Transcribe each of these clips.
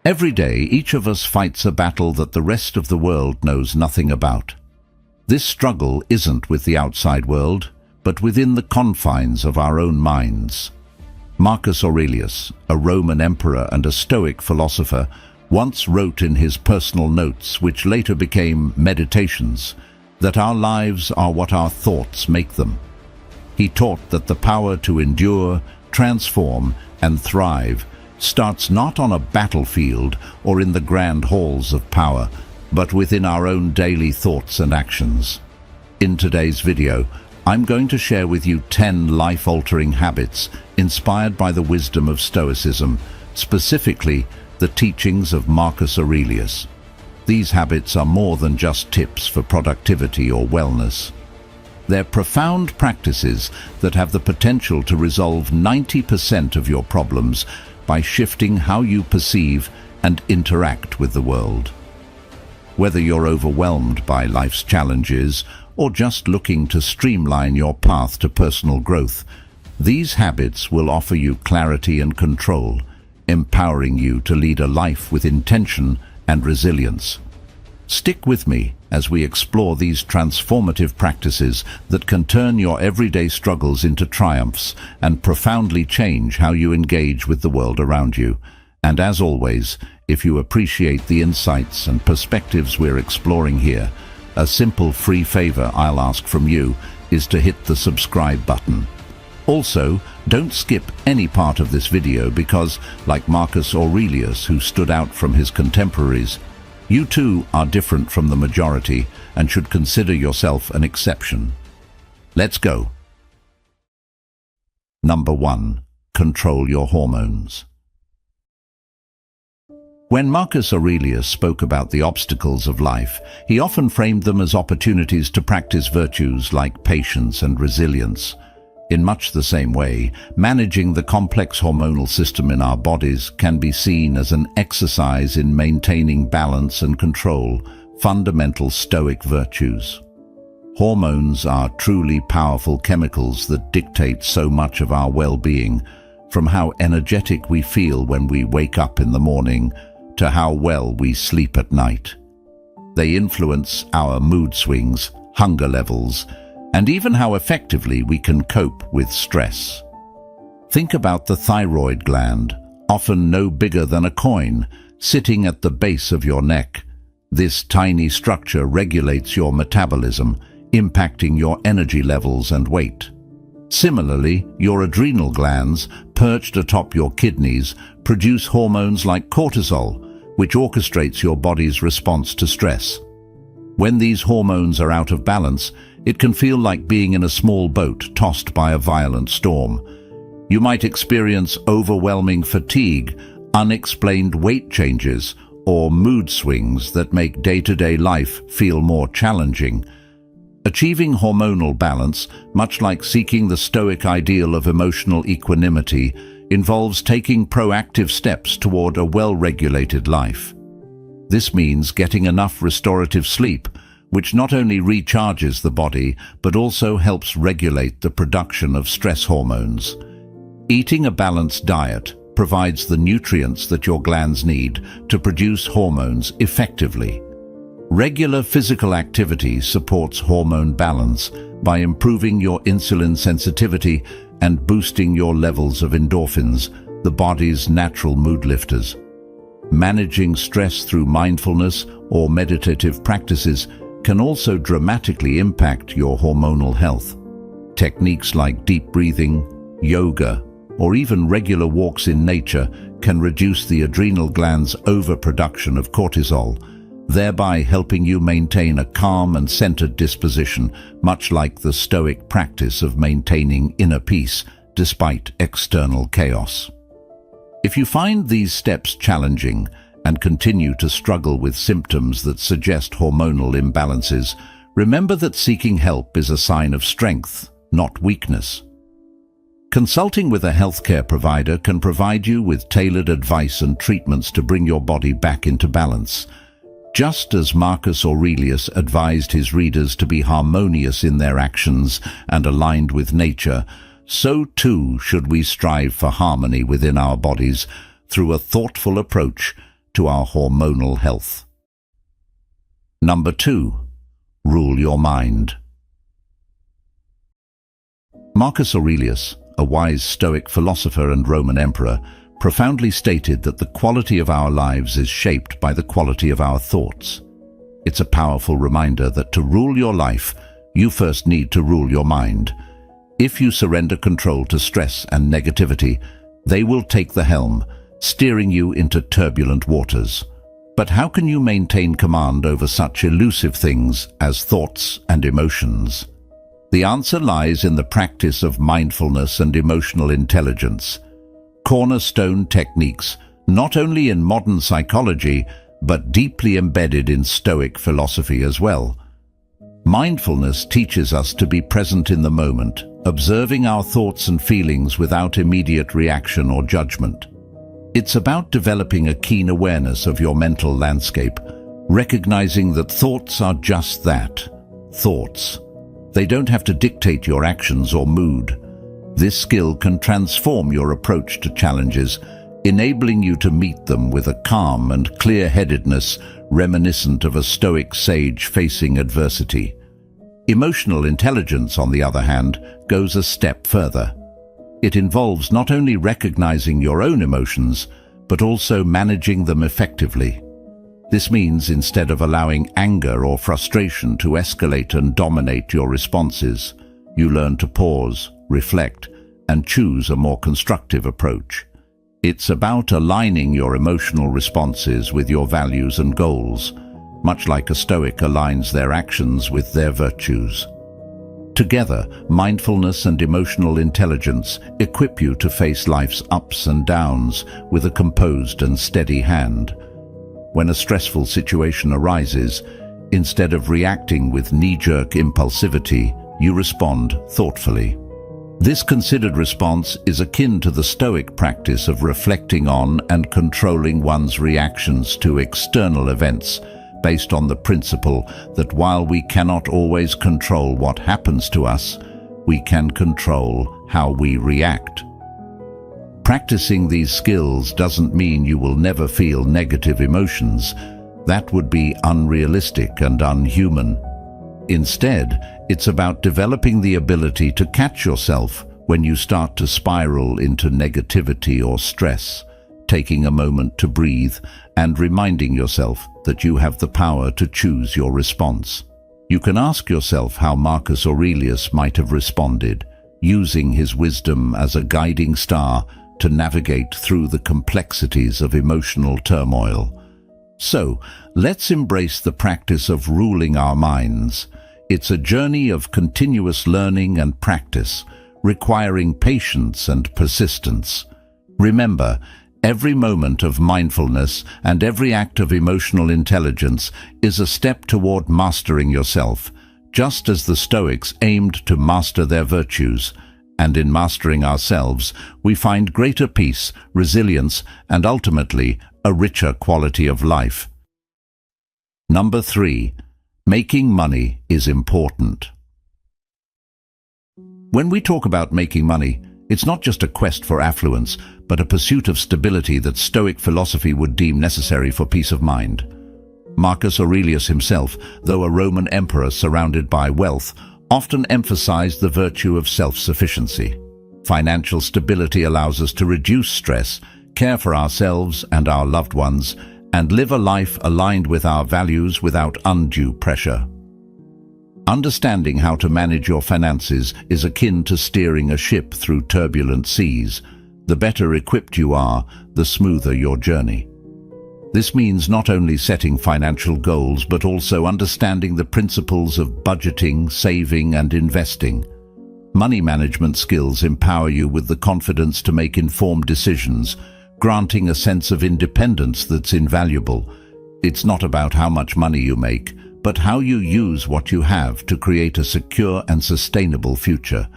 Every day, each of us fights a battle that the rest of the world knows nothing about. This struggle isn't with the outside world, but within the confines of our own minds. Marcus Aurelius, a Roman emperor and a Stoic philosopher, once wrote in his personal notes, which later became meditations, that our lives are what our thoughts make them. He taught that the power to endure, transform, and thrive starts not on a battlefield or in the grand halls of power, but within our own daily thoughts and actions. In today's video, I'm going to share with you 10 life-altering habits inspired by the wisdom of Stoicism, specifically the teachings of Marcus Aurelius. These habits are more than just tips for productivity or wellness. They're profound practices that have the potential to resolve 90% of your problems by shifting how you perceive and interact with the world. Whether you're overwhelmed by life's challenges or just looking to streamline your path to personal growth, these habits will offer you clarity and control, empowering you to lead a life with intention and resilience. Stick with me as we explore these transformative practices that can turn your everyday struggles into triumphs and profoundly change how you engage with the world around you. And as always, if you appreciate the insights and perspectives we're exploring here, a simple free favor I'll ask from you is to hit the subscribe button. Also, don't skip any part of this video because, like Marcus Aurelius, who stood out from his contemporaries, you too are different from the majority and should consider yourself an exception. Let's go. Number 1. Control your hormones. When Marcus Aurelius spoke about the obstacles of life, he often framed them as opportunities to practice virtues like patience and resilience. In much the same way, managing the complex hormonal system in our bodies can be seen as an exercise in maintaining balance and control, fundamental Stoic virtues. Hormones are truly powerful chemicals that dictate so much of our well-being, from how energetic we feel when we wake up in the morning to how well we sleep at night. They influence our mood swings, hunger levels, and even how effectively we can cope with stress. Think about the thyroid gland, often no bigger than a coin, sitting at the base of your neck. This tiny structure regulates your metabolism, impacting your energy levels and weight. Similarly, your adrenal glands, perched atop your kidneys, produce hormones like cortisol, which orchestrates your body's response to stress. When these hormones are out of balance, it can feel like being in a small boat tossed by a violent storm. You might experience overwhelming fatigue, unexplained weight changes, or mood swings that make day-to-day life feel more challenging. Achieving hormonal balance, much like seeking the Stoic ideal of emotional equanimity, involves taking proactive steps toward a well-regulated life. This means getting enough restorative sleep, which not only recharges the body, but also helps regulate the production of stress hormones. Eating a balanced diet provides the nutrients that your glands need to produce hormones effectively. Regular physical activity supports hormone balance by improving your insulin sensitivity and boosting your levels of endorphins, the body's natural mood lifters. Managing stress through mindfulness or meditative practices can also dramatically impact your hormonal health. Techniques like deep breathing, yoga, or even regular walks in nature can reduce the adrenal gland's overproduction of cortisol, thereby helping you maintain a calm and centered disposition, much like the Stoic practice of maintaining inner peace despite external chaos. If you find these steps challenging and continue to struggle with symptoms that suggest hormonal imbalances, remember that seeking help is a sign of strength, not weakness. Consulting with a healthcare provider can provide you with tailored advice and treatments to bring your body back into balance. Just as Marcus Aurelius advised his readers to be harmonious in their actions and aligned with nature, so too should we strive for harmony within our bodies through a thoughtful approach to our hormonal health. Number 2. Rule your mind. Marcus Aurelius, a wise Stoic philosopher and Roman emperor, profoundly stated that the quality of our lives is shaped by the quality of our thoughts. It's a powerful reminder that to rule your life, you first need to rule your mind. If you surrender control to stress and negativity, they will take the helm, steering you into turbulent waters. But how can you maintain command over such elusive things as thoughts and emotions? The answer lies in the practice of mindfulness and emotional intelligence, cornerstone techniques not only in modern psychology, but deeply embedded in Stoic philosophy as well. Mindfulness teaches us to be present in the moment, observing our thoughts and feelings without immediate reaction or judgment. It's about developing a keen awareness of your mental landscape, recognizing that thoughts are just that, thoughts. They don't have to dictate your actions or mood. This skill can transform your approach to challenges, enabling you to meet them with a calm and clear-headedness reminiscent of a Stoic sage facing adversity. Emotional intelligence, on the other hand, goes a step further. It involves not only recognizing your own emotions, but also managing them effectively. This means instead of allowing anger or frustration to escalate and dominate your responses, you learn to pause, reflect, and choose a more constructive approach. It's about aligning your emotional responses with your values and goals, much like a Stoic aligns their actions with their virtues. Together, mindfulness and emotional intelligence equip you to face life's ups and downs with a composed and steady hand. When a stressful situation arises, instead of reacting with knee-jerk impulsivity, you respond thoughtfully. This considered response is akin to the Stoic practice of reflecting on and controlling one's reactions to external events, based on the principle that while we cannot always control what happens to us, we can control how we react. Practicing these skills doesn't mean you will never feel negative emotions. That would be unrealistic and unhuman. Instead, it's about developing the ability to catch yourself when you start to spiral into negativity or stress, taking a moment to breathe and reminding yourself that you have the power to choose your response. You can ask yourself how Marcus Aurelius might have responded, using his wisdom as a guiding star to navigate through the complexities of emotional turmoil. So, let's embrace the practice of ruling our minds. It's a journey of continuous learning and practice, requiring patience and persistence. Remember, every moment of mindfulness and every act of emotional intelligence is a step toward mastering yourself, just as the Stoics aimed to master their virtues. And in mastering ourselves, we find greater peace, resilience, and ultimately, a richer quality of life. Number 3. Making money is important. When we talk about making money, it's not just a quest for affluence, but a pursuit of stability that Stoic philosophy would deem necessary for peace of mind. Marcus Aurelius himself, though a Roman emperor surrounded by wealth, often emphasized the virtue of self-sufficiency. Financial stability allows us to reduce stress, care for ourselves and our loved ones, and live a life aligned with our values without undue pressure. Understanding how to manage your finances is akin to steering a ship through turbulent seas. The better equipped you are, the smoother your journey. This means not only setting financial goals, but also understanding the principles of budgeting, saving, and investing. Money management skills empower you with the confidence to make informed decisions, granting a sense of independence that's invaluable. It's not about how much money you make, but how you use what you have to create a secure and sustainable future.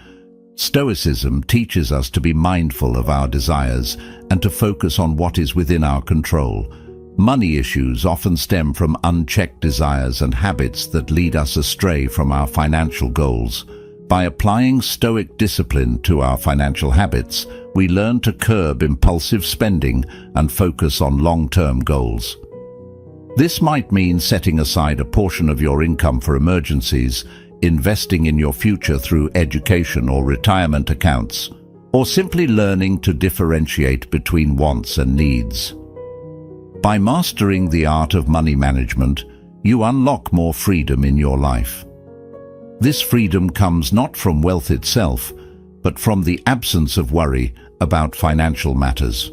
Stoicism teaches us to be mindful of our desires and to focus on what is within our control. Money issues often stem from unchecked desires and habits that lead us astray from our financial goals. By applying Stoic discipline to our financial habits, we learn to curb impulsive spending and focus on long-term goals. This might mean setting aside a portion of your income for emergencies, investing in your future through education or retirement accounts, or simply learning to differentiate between wants and needs. By mastering the art of money management, you unlock more freedom in your life. This freedom comes not from wealth itself, but from the absence of worry about financial matters.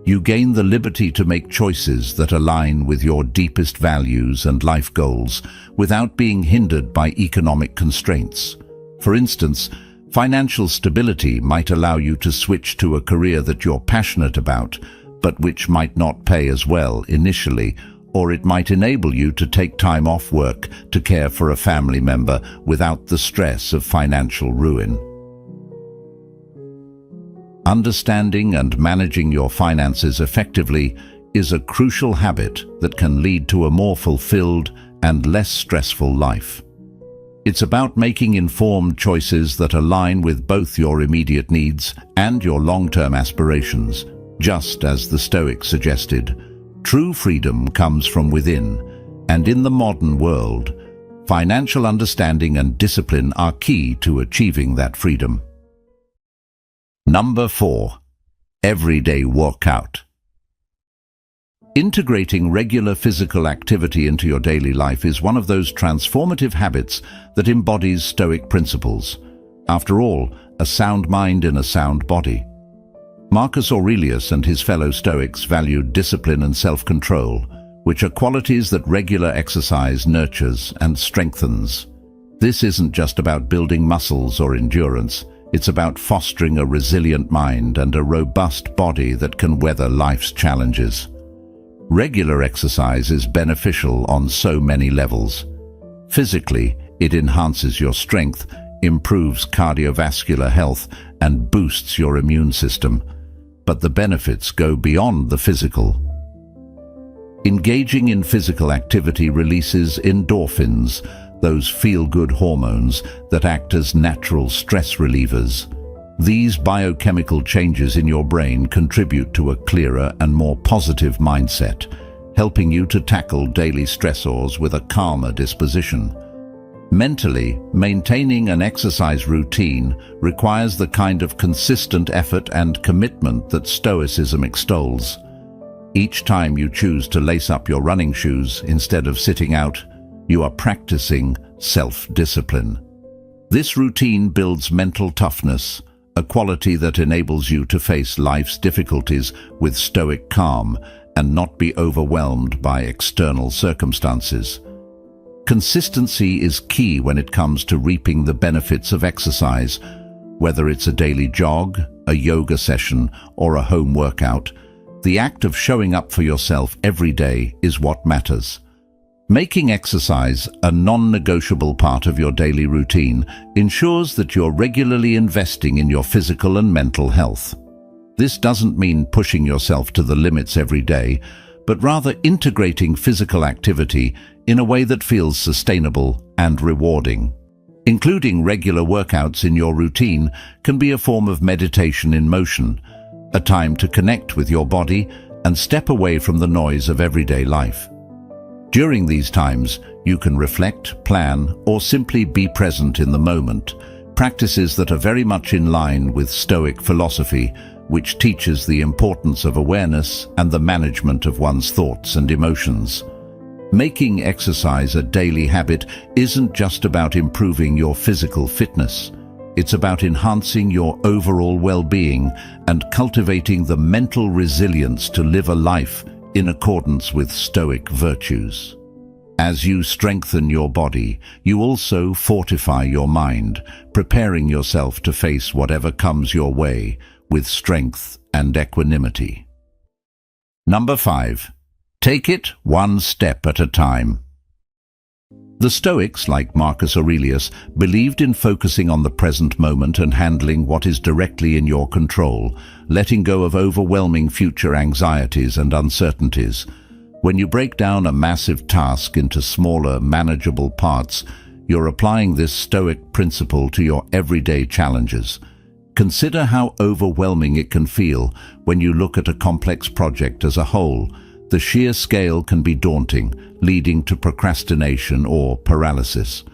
You gain the liberty to make choices that align with your deepest values and life goals without being hindered by economic constraints. For instance, financial stability might allow you to switch to a career that you're passionate about, but which might not pay as well initially, or it might enable you to take time off work to care for a family member without the stress of financial ruin. Understanding and managing your finances effectively is a crucial habit that can lead to a more fulfilled and less stressful life. It's about making informed choices that align with both your immediate needs and your long-term aspirations. Just as the Stoics suggested, true freedom comes from within, and in the modern world, financial understanding and discipline are key to achieving that freedom. Number 4. Everyday workout. Integrating regular physical activity into your daily life is one of those transformative habits that embodies Stoic principles. After all, a sound mind in a sound body. Marcus Aurelius and his fellow Stoics valued discipline and self-control, which are qualities that regular exercise nurtures and strengthens. This isn't just about building muscles or endurance. It's about fostering a resilient mind and a robust body that can weather life's challenges. Regular exercise is beneficial on so many levels. Physically, it enhances your strength, improves cardiovascular health, and boosts your immune system. But the benefits go beyond the physical. Engaging in physical activity releases endorphins, those feel-good hormones that act as natural stress relievers. These biochemical changes in your brain contribute to a clearer and more positive mindset, helping you to tackle daily stressors with a calmer disposition. Mentally, maintaining an exercise routine requires the kind of consistent effort and commitment that Stoicism extols. Each time you choose to lace up your running shoes instead of sitting out, you are practicing self-discipline. This routine builds mental toughness, a quality that enables you to face life's difficulties with stoic calm and not be overwhelmed by external circumstances. Consistency is key when it comes to reaping the benefits of exercise. Whether it's a daily jog, a yoga session, or a home workout, the act of showing up for yourself every day is what matters. Making exercise a non-negotiable part of your daily routine ensures that you're regularly investing in your physical and mental health. This doesn't mean pushing yourself to the limits every day, but rather integrating physical activity in a way that feels sustainable and rewarding. Including regular workouts in your routine can be a form of meditation in motion, a time to connect with your body and step away from the noise of everyday life. During these times, you can reflect, plan, or simply be present in the moment, practices that are very much in line with Stoic philosophy, which teaches the importance of awareness and the management of one's thoughts and emotions. Making exercise a daily habit isn't just about improving your physical fitness. It's about enhancing your overall well-being and cultivating the mental resilience to live a life in accordance with Stoic virtues. As you strengthen your body, you also fortify your mind, preparing yourself to face whatever comes your way with strength and equanimity. Number 5. Take it one step at a time. The Stoics, like Marcus Aurelius, believed in focusing on the present moment and handling what is directly in your control, letting go of overwhelming future anxieties and uncertainties. When you break down a massive task into smaller, manageable parts, you're applying this Stoic principle to your everyday challenges. Consider how overwhelming it can feel when you look at a complex project as a whole. The sheer scale can be daunting, leading to procrastination or paralysis.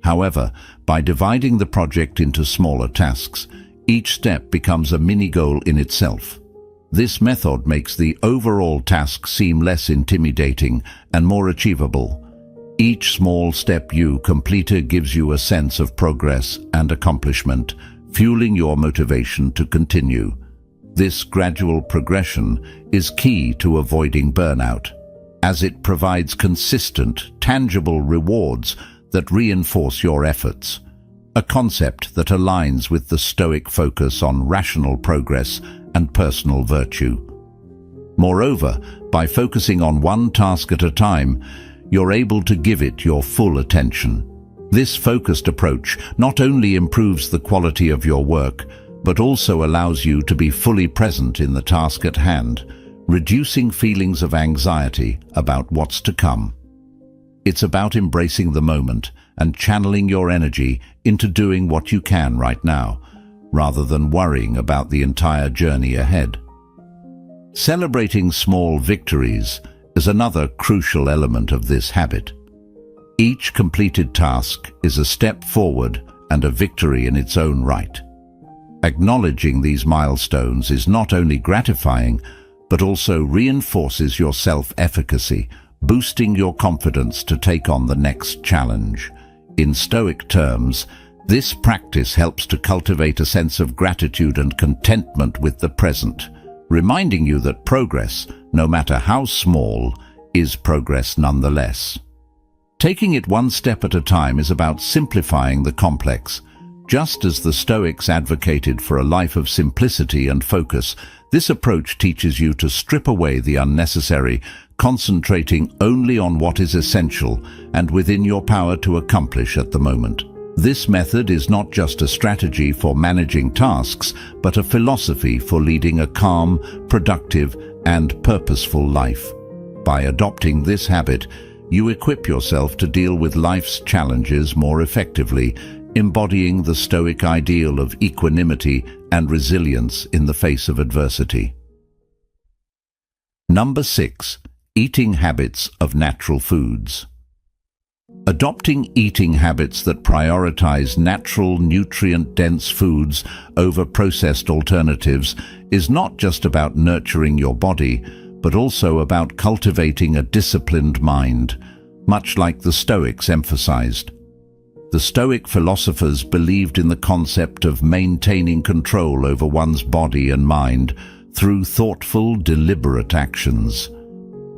However, by dividing the project into smaller tasks, each step becomes a mini-goal in itself. This method makes the overall task seem less intimidating and more achievable. Each small step you complete gives you a sense of progress and accomplishment, fueling your motivation to continue. This gradual progression is key to avoiding burnout, as it provides consistent, tangible rewards that reinforce your efforts, a concept that aligns with the Stoic focus on rational progress and personal virtue. Moreover, by focusing on one task at a time, you're able to give it your full attention. This focused approach not only improves the quality of your work, but also allows you to be fully present in the task at hand, reducing feelings of anxiety about what's to come. It's about embracing the moment and channeling your energy into doing what you can right now, rather than worrying about the entire journey ahead. Celebrating small victories is another crucial element of this habit. Each completed task is a step forward and a victory in its own right. Acknowledging these milestones is not only gratifying, but also reinforces your self-efficacy, boosting your confidence to take on the next challenge. In Stoic terms, this practice helps to cultivate a sense of gratitude and contentment with the present, reminding you that progress, no matter how small, is progress nonetheless. Taking it one step at a time is about simplifying the complex. Just as the Stoics advocated for a life of simplicity and focus, this approach teaches you to strip away the unnecessary, concentrating only on what is essential and within your power to accomplish at the moment. This method is not just a strategy for managing tasks, but a philosophy for leading a calm, productive, and purposeful life. By adopting this habit, you equip yourself to deal with life's challenges more effectively, embodying the Stoic ideal of equanimity and resilience in the face of adversity. Number 6. Eating habits of natural foods. Adopting eating habits that prioritize natural, nutrient-dense foods over processed alternatives is not just about nurturing your body, but also about cultivating a disciplined mind, much like the Stoics emphasized. The Stoic philosophers believed in the concept of maintaining control over one's body and mind through thoughtful, deliberate actions.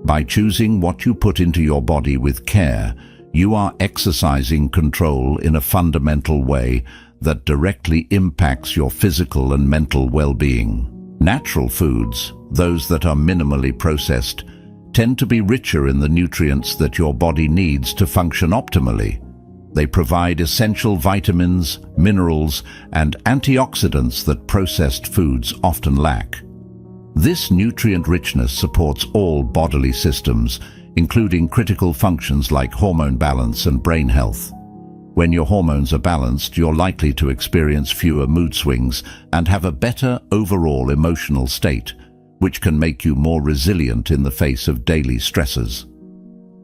By choosing what you put into your body with care, you are exercising control in a fundamental way that directly impacts your physical and mental well-being. Natural foods, those that are minimally processed, tend to be richer in the nutrients that your body needs to function optimally. They provide essential vitamins, minerals, and antioxidants that processed foods often lack. This nutrient richness supports all bodily systems, including critical functions like hormone balance and brain health. When your hormones are balanced, you're likely to experience fewer mood swings and have a better overall emotional state, which can make you more resilient in the face of daily stresses.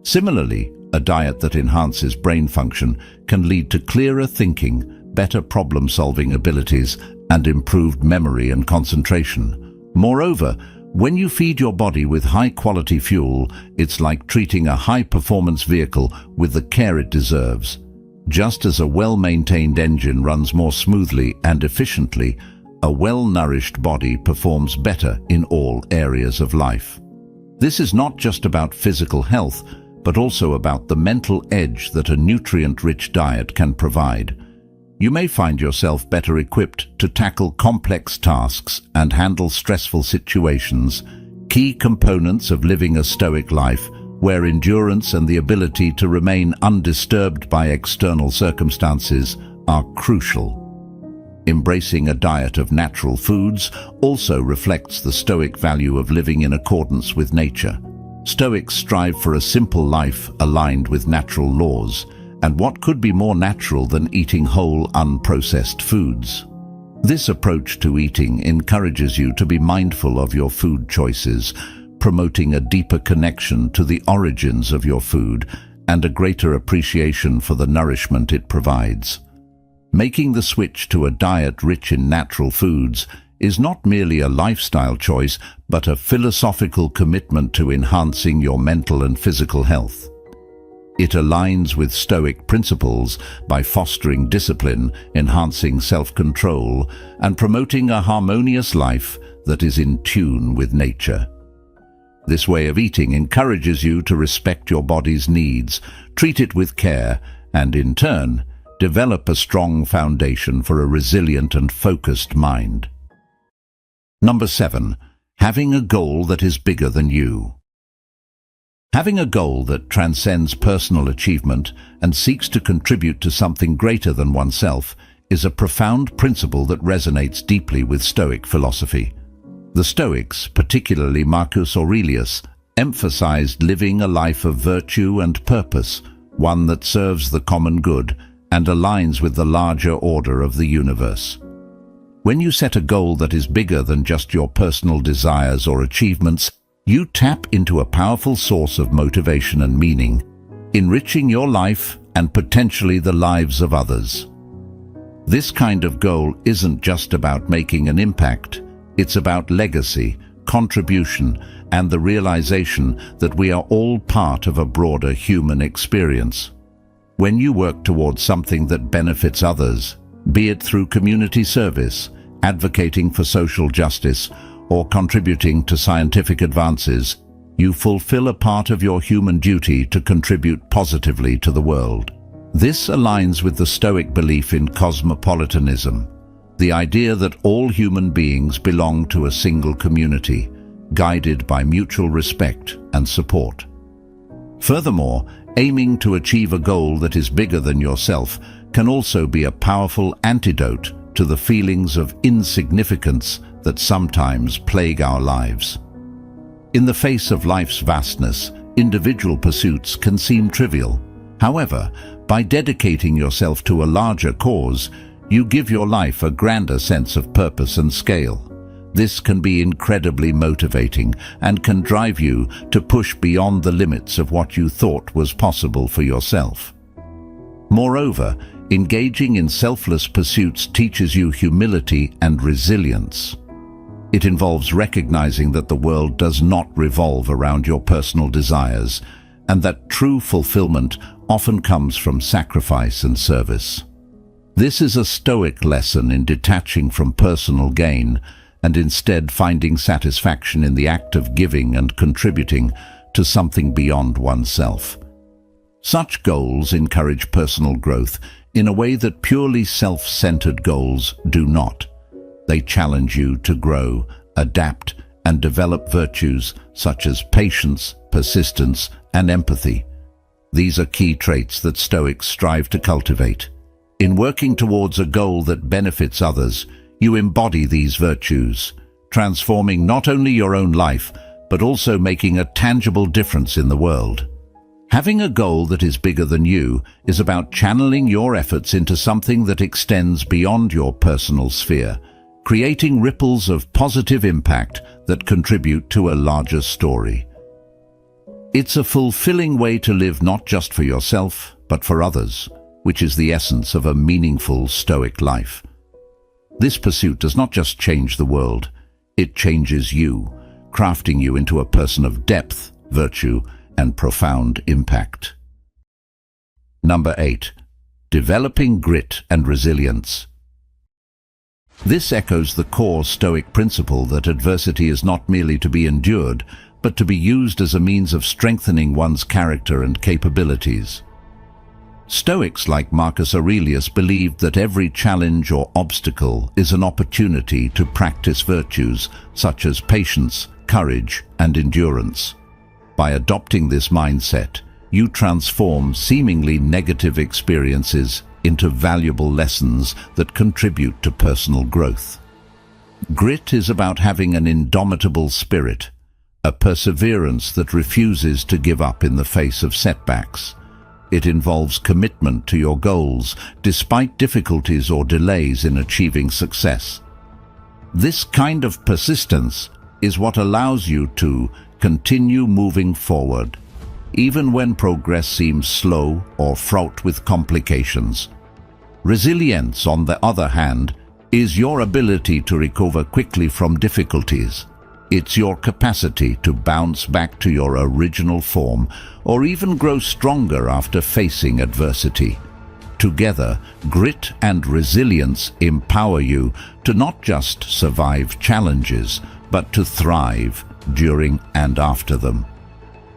Similarly, a diet that enhances brain function can lead to clearer thinking, better problem-solving abilities, and improved memory and concentration. Moreover, when you feed your body with high-quality fuel, it's like treating a high-performance vehicle with the care it deserves. Just as a well-maintained engine runs more smoothly and efficiently, a well-nourished body performs better in all areas of life. This is not just about physical health, but also about the mental edge that a nutrient-rich diet can provide. You may find yourself better equipped to tackle complex tasks and handle stressful situations, key components of living a Stoic life where endurance and the ability to remain undisturbed by external circumstances are crucial. Embracing a diet of natural foods also reflects the Stoic value of living in accordance with nature. Stoics strive for a simple life aligned with natural laws, And what could be more natural than eating whole, unprocessed foods? This approach to eating encourages you to be mindful of your food choices, promoting a deeper connection to the origins of your food and a greater appreciation for the nourishment it provides. Making the switch to a diet rich in natural foods is not merely a lifestyle choice, but a philosophical commitment to enhancing your mental and physical health. It aligns with Stoic principles by fostering discipline, enhancing self-control, and promoting a harmonious life that is in tune with nature. This way of eating encourages you to respect your body's needs, treat it with care, and in turn, develop a strong foundation for a resilient and focused mind. Number 7. Having a goal that is bigger than you. Having a goal that transcends personal achievement and seeks to contribute to something greater than oneself is a profound principle that resonates deeply with Stoic philosophy. The Stoics, particularly Marcus Aurelius, emphasized living a life of virtue and purpose, one that serves the common good and aligns with the larger order of the universe. When you set a goal that is bigger than just your personal desires or achievements, you tap into a powerful source of motivation and meaning, enriching your life and potentially the lives of others. This kind of goal isn't just about making an impact, it's about legacy, contribution, and the realization that we are all part of a broader human experience. When you work towards something that benefits others, be it through community service, advocating for social justice, or contributing to scientific advances, you fulfill a part of your human duty to contribute positively to the world. This aligns with the Stoic belief in cosmopolitanism, the idea that all human beings belong to a single community, guided by mutual respect and support. Furthermore, aiming to achieve a goal that is bigger than yourself can also be a powerful antidote to the feelings of insignificance that sometimes plague our lives. In the face of life's vastness, individual pursuits can seem trivial. However, by dedicating yourself to a larger cause, you give your life a grander sense of purpose and scale. This can be incredibly motivating and can drive you to push beyond the limits of what you thought was possible for yourself. Moreover, engaging in selfless pursuits teaches you humility and resilience. It involves recognizing that the world does not revolve around your personal desires, and that true fulfillment often comes from sacrifice and service. This is a Stoic lesson in detaching from personal gain and instead finding satisfaction in the act of giving and contributing to something beyond oneself. Such goals encourage personal growth in a way that purely self-centered goals do not. They challenge you to grow, adapt, and develop virtues such as patience, persistence, and empathy. These are key traits that Stoics strive to cultivate. In working towards a goal that benefits others, you embody these virtues, transforming not only your own life, but also making a tangible difference in the world. Having a goal that is bigger than you is about channeling your efforts into something that extends beyond your personal sphere, creating ripples of positive impact that contribute to a larger story. It's a fulfilling way to live not just for yourself, but for others, which is the essence of a meaningful Stoic life. This pursuit does not just change the world, it changes you, crafting you into a person of depth, virtue, and profound impact. Number 8. Developing grit and resilience. This echoes the core Stoic principle that adversity is not merely to be endured, but to be used as a means of strengthening one's character and capabilities. Stoics like Marcus Aurelius believed that every challenge or obstacle is an opportunity to practice virtues such as patience, courage, and endurance. By adopting this mindset, you transform seemingly negative experiences into valuable lessons that contribute to personal growth. Grit is about having an indomitable spirit, a perseverance that refuses to give up in the face of setbacks. It involves commitment to your goals, despite difficulties or delays in achieving success. This kind of persistence is what allows you to continue moving forward, even when progress seems slow or fraught with complications. Resilience, on the other hand, is your ability to recover quickly from difficulties. It's your capacity to bounce back to your original form or even grow stronger after facing adversity. Together, grit and resilience empower you to not just survive challenges, but to thrive during and after them.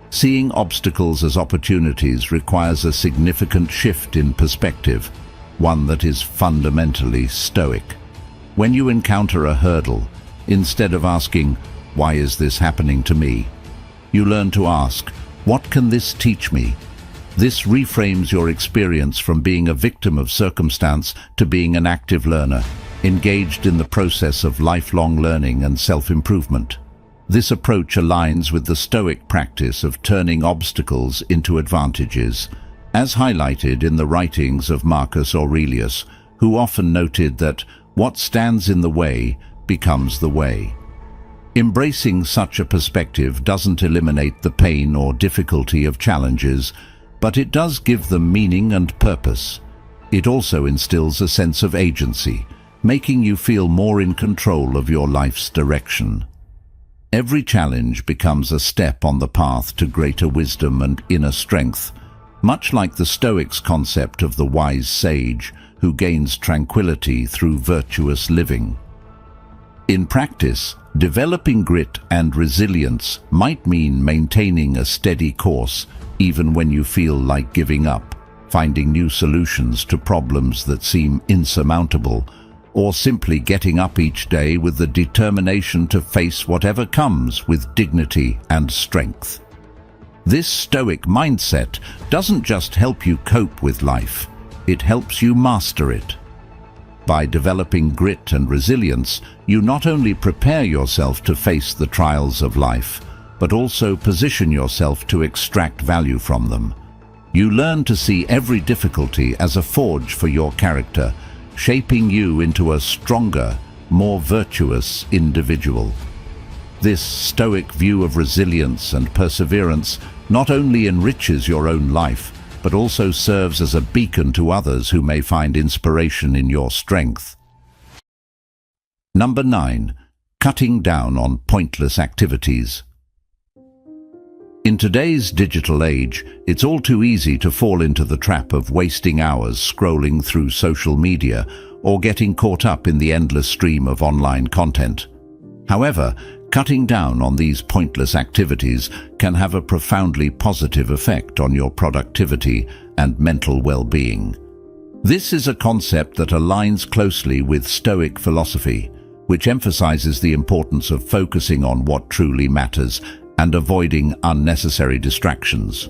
Seeing obstacles as opportunities requires a significant shift in perspective, one that is fundamentally Stoic. When you encounter a hurdle, instead of asking, "Why is this happening to me?" you learn to ask, "What can this teach me?" This reframes your experience from being a victim of circumstance to being an active learner, engaged in the process of lifelong learning and self-improvement. This approach aligns with the Stoic practice of turning obstacles into advantages, as highlighted in the writings of Marcus Aurelius, who often noted that what stands in the way becomes the way. Embracing such a perspective doesn't eliminate the pain or difficulty of challenges, but it does give them meaning and purpose. It also instills a sense of agency, making you feel more in control of your life's direction. Every challenge becomes a step on the path to greater wisdom and inner strength, much like the Stoics' concept of the wise sage who gains tranquility through virtuous living. In practice, developing grit and resilience might mean maintaining a steady course even when you feel like giving up, finding new solutions to problems that seem insurmountable, or simply getting up each day with the determination to face whatever comes with dignity and strength. This Stoic mindset doesn't just help you cope with life, it helps you master it. By developing grit and resilience, you not only prepare yourself to face the trials of life, but also position yourself to extract value from them. You learn to see every difficulty as a forge for your character, shaping you into a stronger, more virtuous individual. This Stoic view of resilience and perseverance not only enriches your own life, but also serves as a beacon to others who may find inspiration in your strength. Number 9. Cutting down on pointless activities. In today's digital age, it's all too easy to fall into the trap of wasting hours scrolling through social media or getting caught up in the endless stream of online content. However, cutting down on these pointless activities can have a profoundly positive effect on your productivity and mental well-being. This is a concept that aligns closely with Stoic philosophy, which emphasizes the importance of focusing on what truly matters and avoiding unnecessary distractions.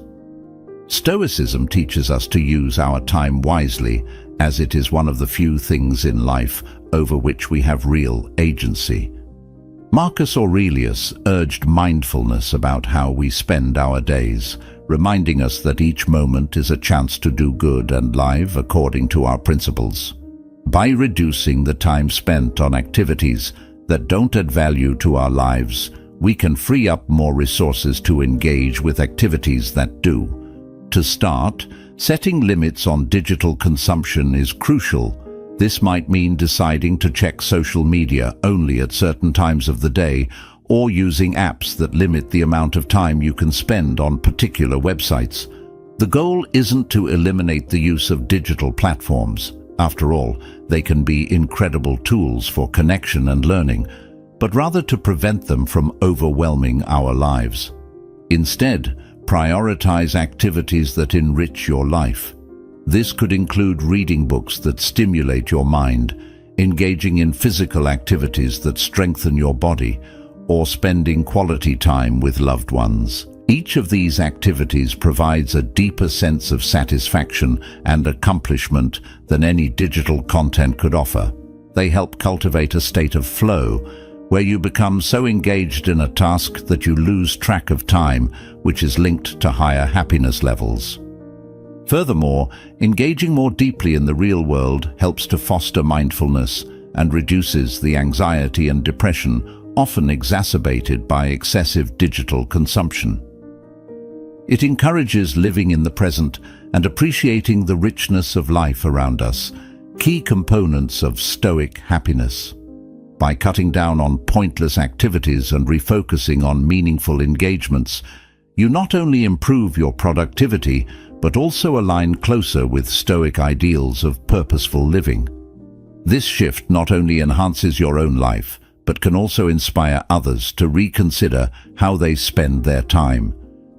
Stoicism teaches us to use our time wisely, as it is one of the few things in life over which we have real agency. Marcus Aurelius urged mindfulness about how we spend our days, reminding us that each moment is a chance to do good and live according to our principles. By reducing the time spent on activities that don't add value to our lives, we can free up more resources to engage with activities that do. To start, setting limits on digital consumption is crucial. This might mean deciding to check social media only at certain times of the day, or using apps that limit the amount of time you can spend on particular websites. The goal isn't to eliminate the use of digital platforms. After all, they can be incredible tools for connection and learning, but rather to prevent them from overwhelming our lives. Instead, prioritize activities that enrich your life. This could include reading books that stimulate your mind, engaging in physical activities that strengthen your body, or spending quality time with loved ones. Each of these activities provides a deeper sense of satisfaction and accomplishment than any digital content could offer. They help cultivate a state of flow, where you become so engaged in a task that you lose track of time, which is linked to higher happiness levels. Furthermore, engaging more deeply in the real world helps to foster mindfulness and reduces the anxiety and depression often exacerbated by excessive digital consumption. It encourages living in the present and appreciating the richness of life around us, key components of Stoic happiness. By cutting down on pointless activities and refocusing on meaningful engagements, you not only improve your productivity, but also align closer with Stoic ideals of purposeful living. This shift not only enhances your own life, but can also inspire others to reconsider how they spend their time,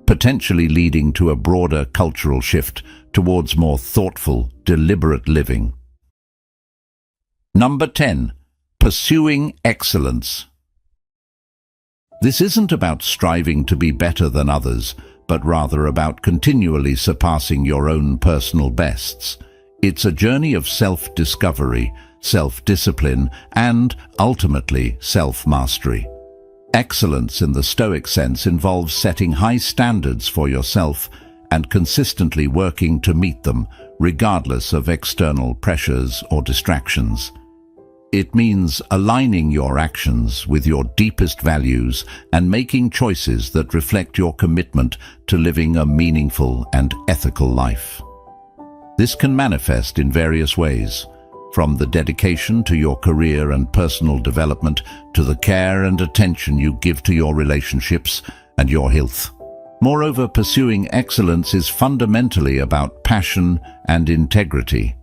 potentially leading to a broader cultural shift towards more thoughtful, deliberate living. Number 10. Pursuing excellence. This isn't about striving to be better than others, but rather about continually surpassing your own personal bests. It's a journey of self-discovery, self-discipline, and, ultimately, self-mastery. Excellence in the Stoic sense involves setting high standards for yourself and consistently working to meet them, regardless of external pressures or distractions. It means aligning your actions with your deepest values and making choices that reflect your commitment to living a meaningful and ethical life. This can manifest in various ways, from the dedication to your career and personal development to the care and attention you give to your relationships and your health. Moreover, pursuing excellence is fundamentally about passion and integrity.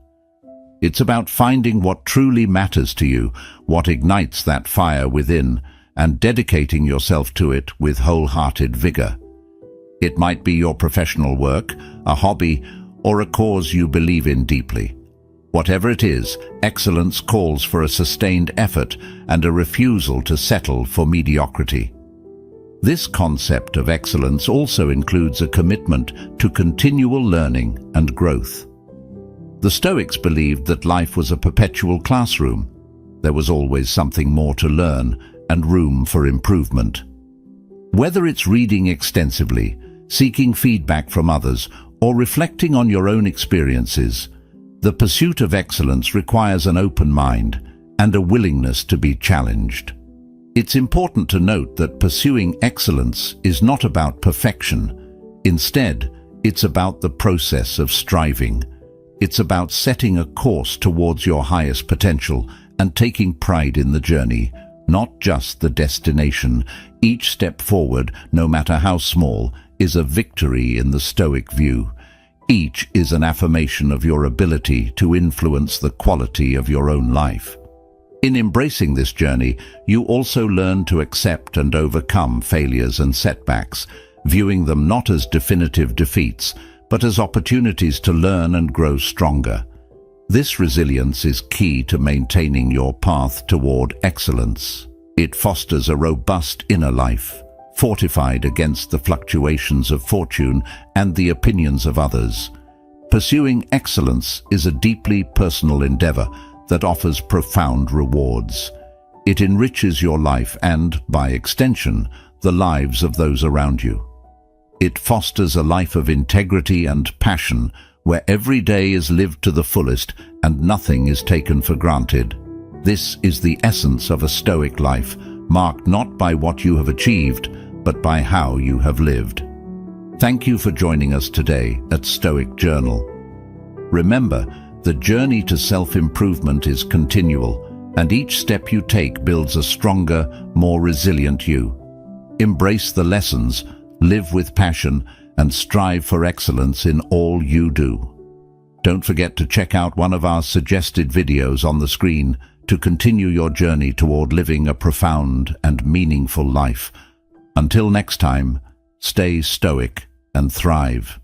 It's about finding what truly matters to you, what ignites that fire within, and dedicating yourself to it with wholehearted vigor. It might be your professional work, a hobby, or a cause you believe in deeply. Whatever it is, excellence calls for a sustained effort and a refusal to settle for mediocrity. This concept of excellence also includes a commitment to continual learning and growth. The Stoics believed that life was a perpetual classroom. There was always something more to learn and room for improvement. Whether it's reading extensively, seeking feedback from others, or reflecting on your own experiences, the pursuit of excellence requires an open mind and a willingness to be challenged. It's important to note that pursuing excellence is not about perfection. Instead, it's about the process of striving. It's about setting a course towards your highest potential and taking pride in the journey, not just the destination. Each step forward, no matter how small, is a victory in the Stoic view. Each is an affirmation of your ability to influence the quality of your own life. In embracing this journey, you also learn to accept and overcome failures and setbacks, viewing them not as definitive defeats, but as opportunities to learn and grow stronger. This resilience is key to maintaining your path toward excellence. It fosters a robust inner life, fortified against the fluctuations of fortune and the opinions of others. Pursuing excellence is a deeply personal endeavor that offers profound rewards. It enriches your life and, by extension, the lives of those around you. It fosters a life of integrity and passion where every day is lived to the fullest and nothing is taken for granted. This is the essence of a Stoic life, marked not by what you have achieved, but by how you have lived. Thank you for joining us today at Stoic Journal. Remember, the journey to self-improvement is continual, and each step you take builds a stronger, more resilient you. Embrace the lessons, live with passion, and strive for excellence in all you do. Don't forget to check out one of our suggested videos on the screen to continue your journey toward living a profound and meaningful life. Until next time, stay stoic and thrive.